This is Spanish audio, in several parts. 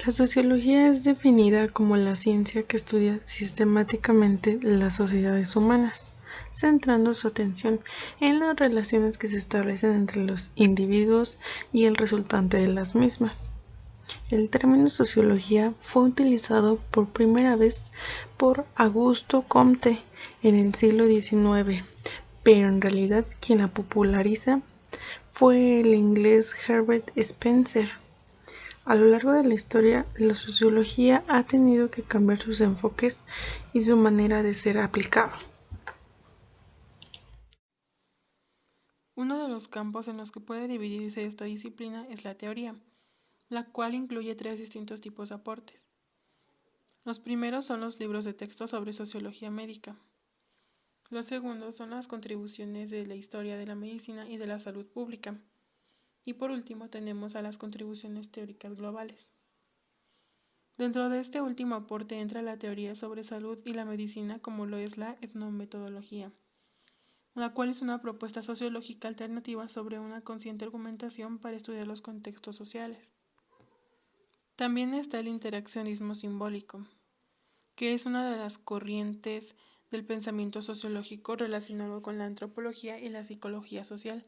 La sociología es definida como la ciencia que estudia sistemáticamente las sociedades humanas, centrando su atención en las relaciones que se establecen entre los individuos y el resultante de las mismas. El término sociología fue utilizado por primera vez por Auguste Comte en el siglo XIX, pero en realidad quien la populariza fue el inglés Herbert Spencer. A lo largo de la historia, la sociología ha tenido que cambiar sus enfoques y su manera de ser aplicada. Uno de los campos en los que puede dividirse esta disciplina es la teoría, la cual incluye tres distintos tipos de aportes. Los primeros son los libros de texto sobre sociología médica. Los segundos son las contribuciones de la historia de la medicina y de la salud pública. Y por último tenemos a las contribuciones teóricas globales. Dentro de este último aporte entra la teoría sobre salud y la medicina como lo es la etnometodología, la cual es una propuesta sociológica alternativa sobre una consciente argumentación para estudiar los contextos sociales. También está el interaccionismo simbólico, que es una de las corrientes del pensamiento sociológico relacionado con la antropología y la psicología social,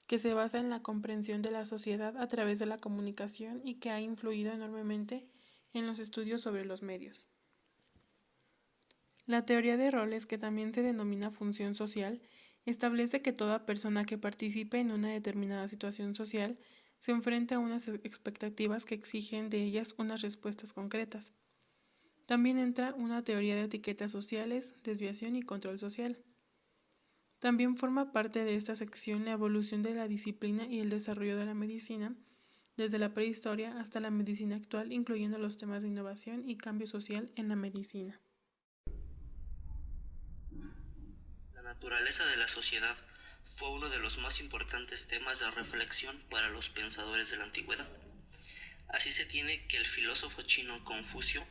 que se basa en la comprensión de la sociedad a través de la comunicación y que ha influido enormemente en los estudios sobre los medios. La teoría de roles, que también se denomina función social, establece que toda persona que participe en una determinada situación social se enfrenta a unas expectativas que exigen de ellas unas respuestas concretas. También entra una teoría de etiquetas sociales, desviación y control social. También forma parte de esta sección la evolución de la disciplina y el desarrollo de la medicina, desde la prehistoria hasta la medicina actual, incluyendo los temas de innovación y cambio social en la medicina. La naturaleza de la sociedad fue uno de los más importantes temas de reflexión para los pensadores de la antigüedad. Así se tiene que el filósofo chino Confucio,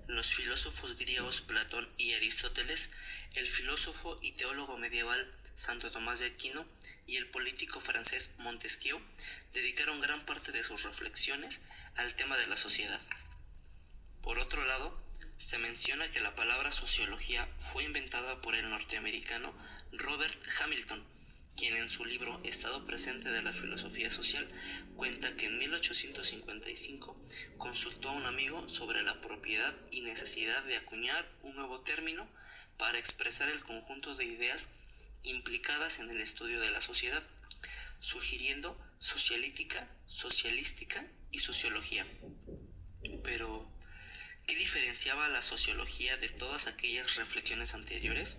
los filósofos griegos Platón y Aristóteles, el filósofo y teólogo medieval Santo Tomás de Aquino y el político francés Montesquieu dedicaron gran parte de sus reflexiones al tema de la sociedad. Por otro lado, se menciona que la palabra sociología fue inventada por el norteamericano Robert Hamilton, quien en su libro Estado presente de la filosofía social cuenta que en 1855 consultó a un amigo sobre la propiedad y necesidad de acuñar un nuevo término para expresar el conjunto de ideas implicadas en el estudio de la sociedad, sugiriendo socialítica, socialística y sociología. Pero, ¿qué diferenciaba la sociología de todas aquellas reflexiones anteriores?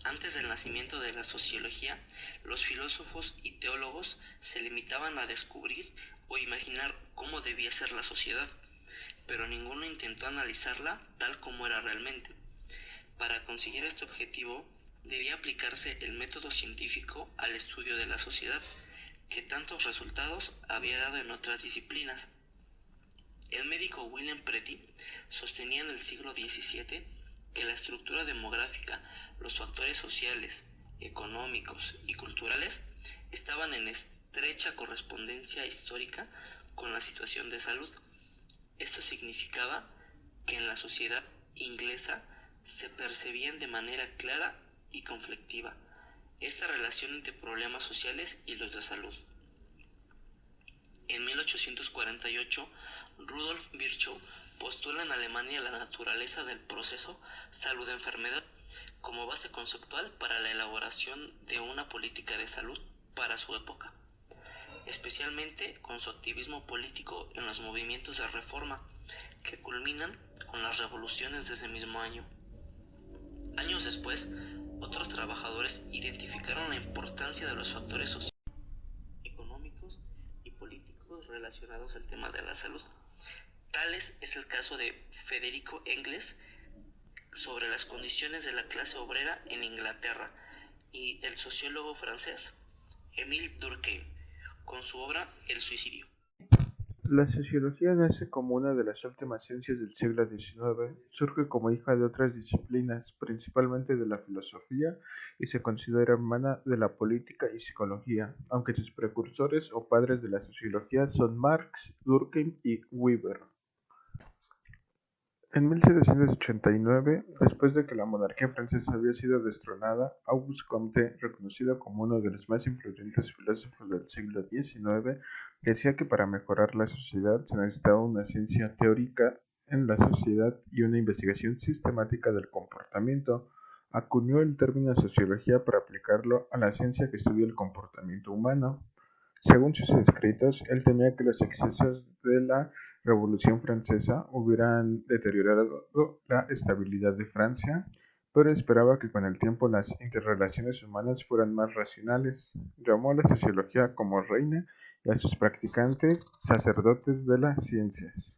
Antes del nacimiento de la sociología, los filósofos y teólogos se limitaban a descubrir o imaginar cómo debía ser la sociedad, pero ninguno intentó analizarla tal como era realmente. Para conseguir este objetivo, debía aplicarse el método científico al estudio de la sociedad, que tantos resultados había dado en otras disciplinas. El médico William Pretty sostenía en el siglo XVII que la estructura demográfica, los factores sociales, económicos y culturales estaban en estrecha correspondencia histórica con la situación de salud. Esto significaba que en la sociedad inglesa se percibían de manera clara y conflictiva esta relación entre problemas sociales y los de salud. En 1848, Rudolf Virchow postula en Alemania la naturaleza del proceso salud-enfermedad como base conceptual para la elaboración de una política de salud para su época, especialmente con su activismo político en los movimientos de reforma que culminan con las revoluciones de ese mismo año. Años después, otros trabajadores identificaron la importancia de los factores sociales, económicos y políticos relacionados al tema de la salud. Tales es el caso de Federico Engels sobre las condiciones de la clase obrera en Inglaterra y el sociólogo francés Émile Durkheim con su obra El suicidio. La sociología nace como una de las últimas ciencias del siglo XIX, surge como hija de otras disciplinas, principalmente de la filosofía, y se considera hermana de la política y psicología, aunque sus precursores o padres de la sociología son Marx, Durkheim y Weber. En 1789, después de que la monarquía francesa había sido destronada, Auguste Comte, reconocido como uno de los más influyentes filósofos del siglo XIX, decía que para mejorar la sociedad se necesitaba una ciencia teórica en la sociedad y una investigación sistemática del comportamiento. Acuñó el término sociología para aplicarlo a la ciencia que estudia el comportamiento humano. Según sus escritos, él temía que los excesos de la Revolución Francesa hubieran deteriorado la estabilidad de Francia, pero esperaba que con el tiempo las interrelaciones humanas fueran más racionales. Llamó a la sociología como reina y a sus practicantes sacerdotes de las ciencias.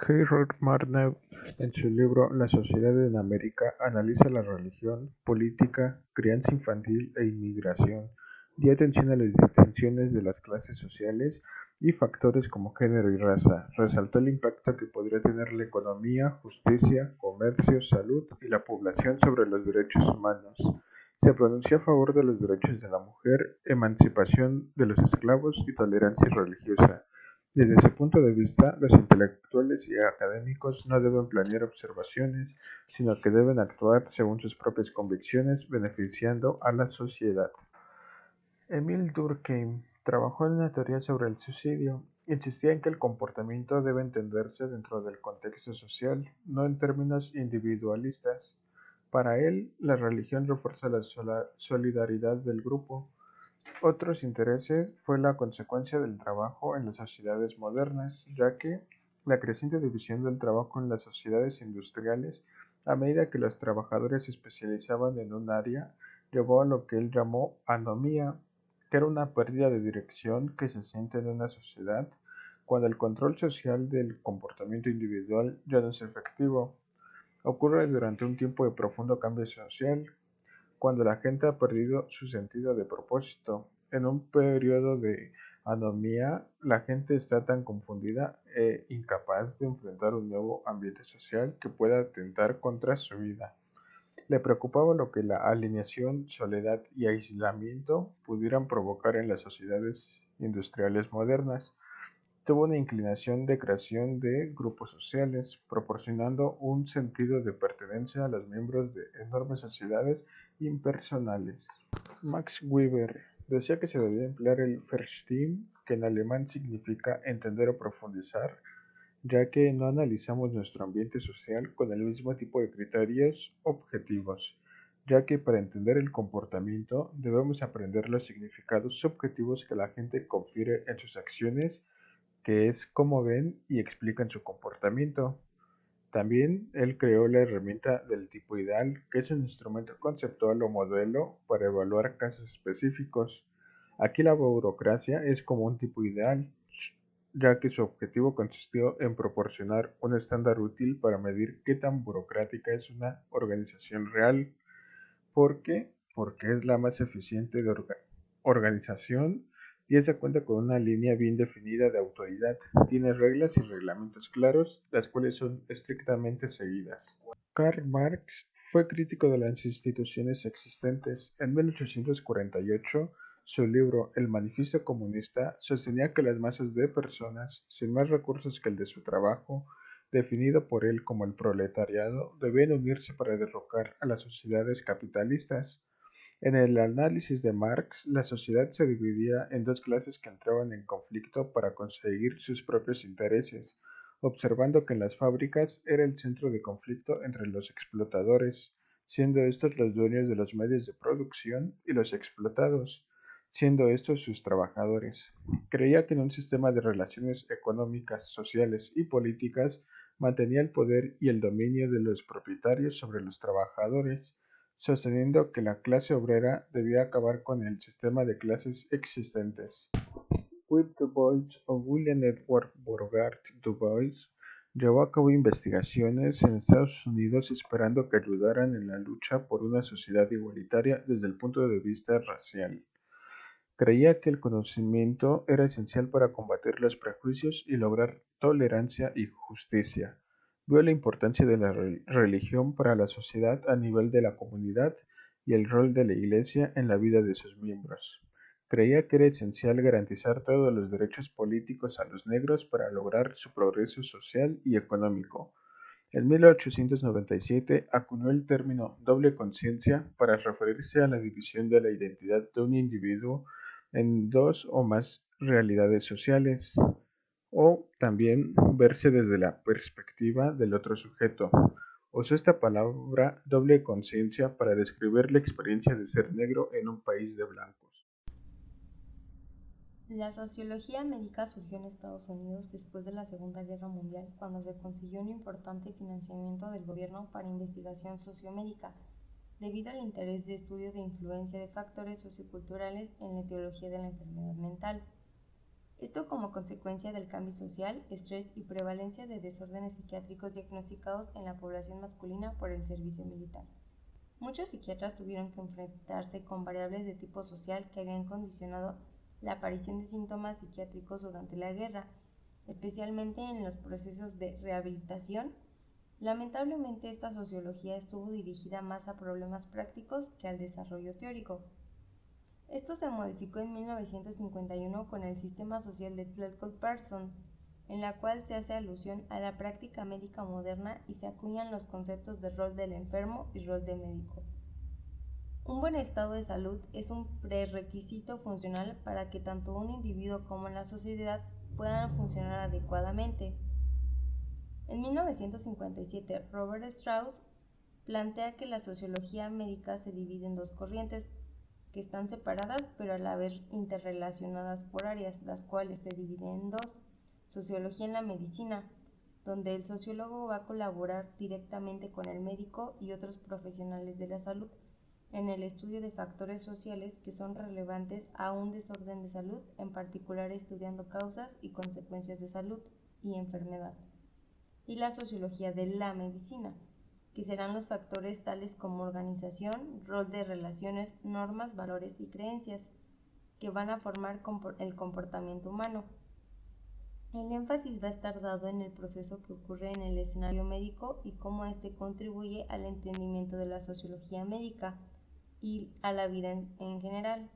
Harold Martineau, en su libro La sociedad en América, analiza la religión, política, crianza infantil e inmigración. Dio atención a las distinciones de las clases sociales y factores como género y raza. Resaltó el impacto que podría tener la economía, justicia, comercio, salud y la población sobre los derechos humanos. Se pronunció a favor de los derechos de la mujer, emancipación de los esclavos y tolerancia religiosa. Desde ese punto de vista, los intelectuales y académicos no deben planear observaciones, sino que deben actuar según sus propias convicciones, beneficiando a la sociedad. Émile Durkheim trabajó en una teoría sobre el suicidio. Insistía en que el comportamiento debe entenderse dentro del contexto social, no en términos individualistas. Para él, la religión refuerza la solidaridad del grupo. Otros intereses fue la consecuencia del trabajo en las sociedades modernas, ya que la creciente división del trabajo en las sociedades industriales, a medida que los trabajadores se especializaban en un área, llevó a lo que él llamó anomía, que era una pérdida de dirección que se siente en una sociedad cuando el control social del comportamiento individual ya no es efectivo. Ocurre durante un tiempo de profundo cambio social, cuando la gente ha perdido su sentido de propósito. En un periodo de anomía, la gente está tan confundida e incapaz de enfrentar un nuevo ambiente social que pueda atentar contra su vida. Le preocupaba lo que la alienación, soledad y aislamiento pudieran provocar en las sociedades industriales modernas. Tuvo una inclinación de creación de grupos sociales, proporcionando un sentido de pertenencia a los miembros de enormes sociedades impersonales. Max Weber decía que se debía emplear el Verstehen, que en alemán significa entender o profundizar, ya que no analizamos nuestro ambiente social con el mismo tipo de criterios objetivos, ya que para entender el comportamiento debemos aprender los significados subjetivos que la gente confiere en sus acciones, que es cómo ven y explican su comportamiento. También él creó la herramienta del tipo ideal, que es un instrumento conceptual o modelo para evaluar casos específicos. Aquí la burocracia es como un tipo ideal, ya que su objetivo consistió en proporcionar un estándar útil para medir qué tan burocrática es una organización real. ¿Por qué? Porque es la más eficiente de organización y esa cuenta con una línea bien definida de autoridad. Tiene reglas y reglamentos claros, las cuales son estrictamente seguidas. Karl Marx fue crítico de las instituciones existentes. En 1848, su libro El Manifiesto Comunista sostenía que las masas de personas, sin más recursos que el de su trabajo, definido por él como el proletariado, debían unirse para derrocar a las sociedades capitalistas. En el análisis de Marx, la sociedad se dividía en dos clases que entraban en conflicto para conseguir sus propios intereses, observando que en las fábricas era el centro de conflicto entre los explotadores, siendo estos los dueños de los medios de producción, y los explotados, siendo estos sus trabajadores. Creía que en un sistema de relaciones económicas, sociales y políticas mantenía el poder y el dominio de los propietarios sobre los trabajadores, sosteniendo que la clase obrera debía acabar con el sistema de clases existentes. With Du Bois o William Edward Bogart Du Bois llevó a cabo investigaciones en Estados Unidos esperando que ayudaran en la lucha por una sociedad igualitaria desde el punto de vista racial. Creía que el conocimiento era esencial para combatir los prejuicios y lograr tolerancia y justicia. Vio la importancia de la religión para la sociedad a nivel de la comunidad y el rol de la Iglesia en la vida de sus miembros. Creía que era esencial garantizar todos los derechos políticos a los negros para lograr su progreso social y económico. En 1897 acuñó el término doble conciencia para referirse a la división de la identidad de un individuo en dos o más realidades sociales, o también verse desde la perspectiva del otro sujeto. Usó esta palabra doble conciencia para describir la experiencia de ser negro en un país de blancos. La sociología médica surgió en Estados Unidos después de la Segunda Guerra Mundial, cuando se consiguió un importante financiamiento del gobierno para investigación sociomédica, debido al interés de estudio de influencia de factores socioculturales en la etiología de la enfermedad mental. Esto como consecuencia del cambio social, estrés y prevalencia de desórdenes psiquiátricos diagnosticados en la población masculina por el servicio militar. Muchos psiquiatras tuvieron que enfrentarse con variables de tipo social que habían condicionado la aparición de síntomas psiquiátricos durante la guerra, especialmente en los procesos de rehabilitación. Lamentablemente, esta sociología estuvo dirigida más a problemas prácticos que al desarrollo teórico. Esto se modificó en 1951 con el Sistema Social de Tlachtolpolpaxom, en la cual se hace alusión a la práctica médica moderna y se acuñan los conceptos de rol del enfermo y rol del médico. Un buen estado de salud es un prerequisito funcional para que tanto un individuo como la sociedad puedan funcionar adecuadamente. En 1957, Robert Strauss plantea que la sociología médica se divide en dos corrientes que están separadas pero a la vez interrelacionadas por áreas, las cuales se dividen en dos: sociología en la medicina, donde el sociólogo va a colaborar directamente con el médico y otros profesionales de la salud en el estudio de factores sociales que son relevantes a un desorden de salud, en particular estudiando causas y consecuencias de salud y enfermedad. Y la sociología de la medicina, que serán los factores tales como organización, rol de relaciones, normas, valores y creencias, que van a formar el comportamiento humano. El énfasis va a estar dado en el proceso que ocurre en el escenario médico y cómo éste contribuye al entendimiento de la sociología médica y a la vida en general.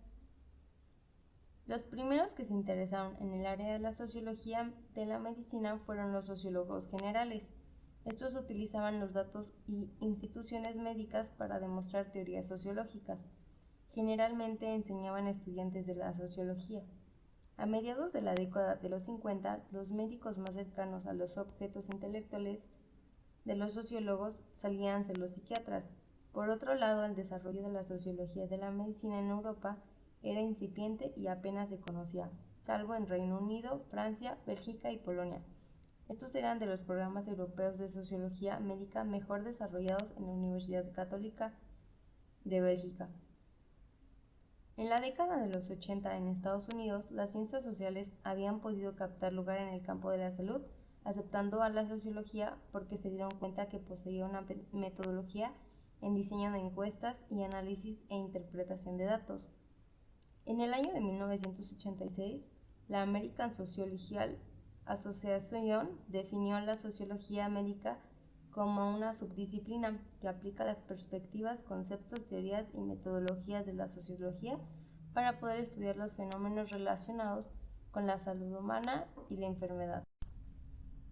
Los primeros que se interesaron en el área de la sociología de la medicina fueron los sociólogos generales. Estos utilizaban los datos y instituciones médicas para demostrar teorías sociológicas. Generalmente enseñaban a estudiantes de la sociología. A mediados de la década de los 50, los médicos más cercanos a los objetos intelectuales de los sociólogos salían ser los psiquiatras. Por otro lado, el desarrollo de la sociología de la medicina en Europa era incipiente y apenas se conocía, salvo en Reino Unido, Francia, Bélgica y Polonia. Estos eran de los programas europeos de sociología médica mejor desarrollados en la Universidad Católica de Bélgica. En la década de los 80 en Estados Unidos, las ciencias sociales habían podido captar lugar en el campo de la salud, aceptando a la sociología porque se dieron cuenta que poseía una metodología en diseño de encuestas y análisis e interpretación de datos. En el año de 1986, la American Sociological Association definió la sociología médica como una subdisciplina que aplica las perspectivas, conceptos, teorías y metodologías de la sociología para poder estudiar los fenómenos relacionados con la salud humana y la enfermedad.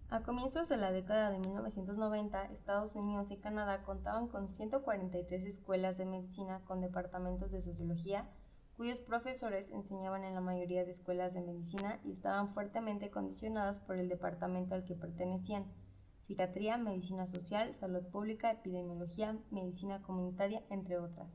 A comienzos de la década de 1990, Estados Unidos y Canadá contaban con 143 escuelas de medicina con departamentos de sociología, cuyos profesores enseñaban en la mayoría de escuelas de medicina y estaban fuertemente condicionadas por el departamento al que pertenecían: psiquiatría, medicina social, salud pública, epidemiología, medicina comunitaria, entre otras.